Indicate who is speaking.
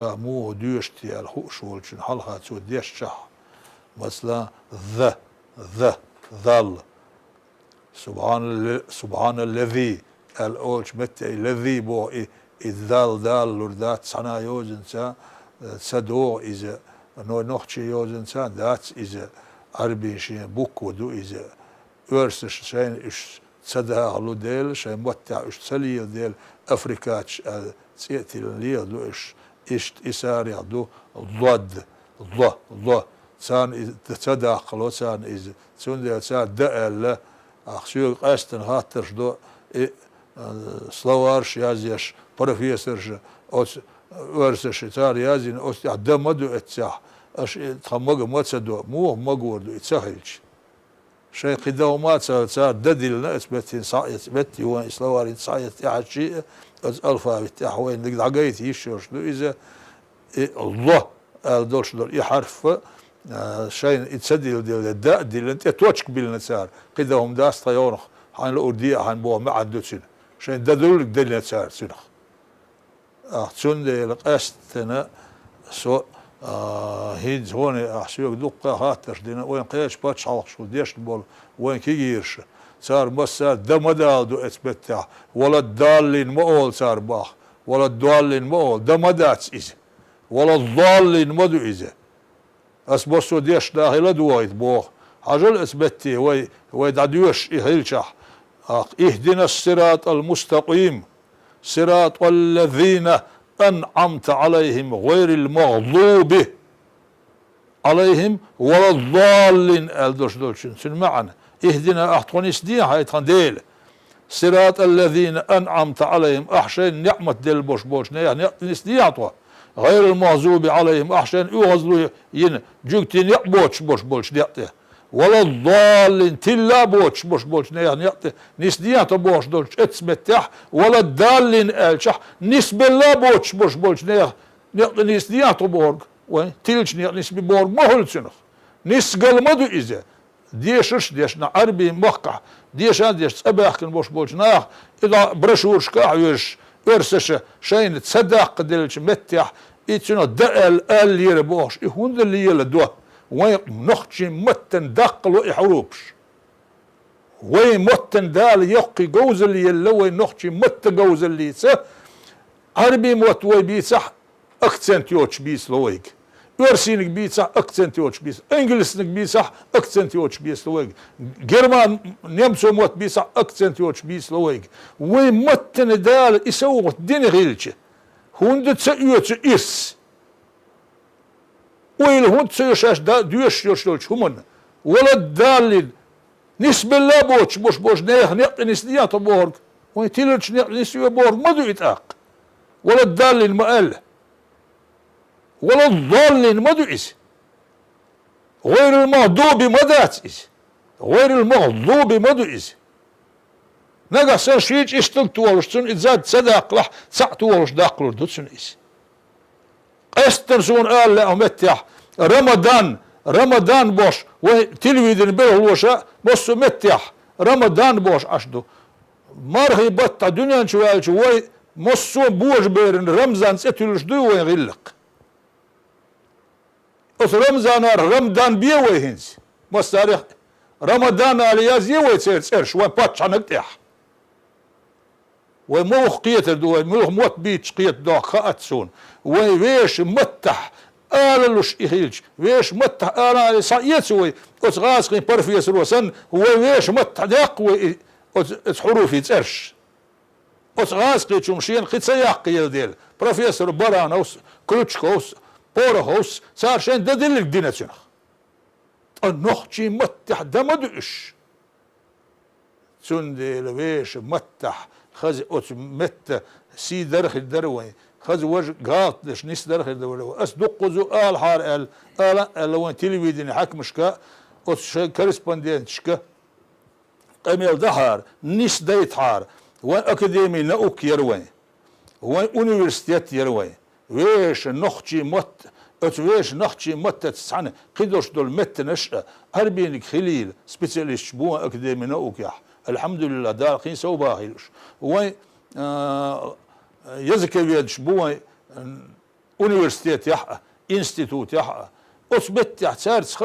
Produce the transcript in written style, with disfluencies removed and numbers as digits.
Speaker 1: مو ديشتي الحوشولشن حلها تو ديشتح مثلا ظل سبحان الذي الأولش متى الذي بو الذال دال لردات سنا يوزنسا سدو إذا نو نوختي يوزنسا دات إذا عربي شيء بوكو دو إذا ورسش شين إش سدا على ديل شين متى إش سلي ديل أفريقياتش سيأتي الليل دو إش إساري دو ضد سان تداخل سان إذا سون سان دأل أخشيو قاستن هاترش دو سلوارش يازيش بروفيسورش أو ورسش تار يازين أو دمدو اتساح أش تخمج ماتسدو مو مجوردو اتساهلش شيء قدام ما تسار دديلنا إثبتين صايت بتي وين سلوارين صايت يعني شيء ألفا بتاع وين نقد عقيت يشورش دو إذا الله دولش دول يحرف شيء يتسدل ديال الداء ديال انت توشك بالنسار قدام داس طيورخ حان الأردية حان بوا ما عندو سنة شيء ددولك ديال نسار سنة تون ديال قاستنا سو هيد هون أحسيوك دقة هاتش دينا وين قياش باتش عوضشو ديش بول وين كيجيرش صار مسار دمدال دو اتبتع ولا الدالين مقول صار باخ ولا الدالين مقول دمدات إذا ولا الضالين مدو إذا أسبوسو ديش داخل دوائد بوخ عجل أثبتي وي دعديوش إهلشح اهدنا الصراط المستقيم صراط الذين أنعمت عليهم غير المغضوب عليهم ولا الضالين الدوش دولشن سن معنا اهدنا أحطونيس دي هايتان ديل صراط الذين أنعمت عليهم أحشين نعمة ديل بوش بوش نيس دي عطوه غير المغضوب عليهم أحسن يغزلوا ين جوكتين يقبوش بوش بوش نيقته ولا الضالين تلا بوش بوش بوش نيقته نسديات بوش دولش اتسمتح ولا الضالين الشح نسبة لا بوش بوش بوش نيقته نسديات بورغ وين تلش نسبة بورغ مهل سنخ نسقل مدو إذا ديشنا عربي مقع ديش سباح بوش بوش ناخ إذا برشورش كاعيش ورسش شين تصدق دلش متح إتشنو دقل قال لي ربوش إهون اللي يلدوه وين نختشي متن دقلو إحروبش وين متن دال يقي جوز اللي يلوي نختشي مت جوز اللي سه عربي موت وي بيصح أكسنت يوتش بيس لويك ورسينك بيصح أكسنت يوتش بيس إنجلسنك بيصح أكسنت يوتش بيس لويك جرمان نمسو موت بيصح أكسنت يوتش بيس لويك وين متن دال يسوق دين غيلش هوند تسيوتش إس وين هوند تسيوش دا ديوش يوش همون ولا الدال نسبة لا بوش بوش نيخ نسنيات بورغ وين تيلرش نسيو بورغ ما دو يتاق ولا الدال المقال ولا الضالين ما دعس غير المغضوب ما دعس غير المغضوب ما دعس نجا سنشيج استلتوالش سن إزاد صدق لح سعتوالش داقلور دوتسن إس استرسون قال لا متح رمضان بوش وتلفزيون بالهوشة بص متح رمضان بوش أشدو مرهي بطة دنيا شوالش وي مصو بوش بيرن رمضان ستلش دو وين غلق أس رمضان بيوي هنس مستاريخ رمضان علياز يوي تسيرش وين باتش عنكتح وين موخ قيتر دو وين موخ موت بيتش قيت دو خاتسون وين ويش متح آللوش إخيلش ويش متح آلالي صايتسوي أس غاسقين برفيس روسن ويش متح داقوي أس حروفي تسيرش أس غاسقين شمشين قيت سياقي ديل بروفيسور برانوس كروتشكوس بورهوس صار شين ددلك دينا سنخ النخشي متح دمدش سندي لويش متح خز أوت مت سي درخ الدروي خز وجه قاطش نس درخ الدروي أصدق زو آل حار آل لوين تلفزيون حكمشكا أوت كورسبوندنتشكا أميل دهار نس ديت حار وين أكاديمي نأوك يروي وين أونيفرسيتيات يروي ويش نخشي مت ويش نخشي مت تسعنا قدوش دول مت نشأ هربينك خليل سبيسياليست بوا أكاديمي نأوك يح الحمد لله دار قين سو باهيلش وين يزكي بيدش بوا universitet jaha, institut jaha, ots bet jah, särts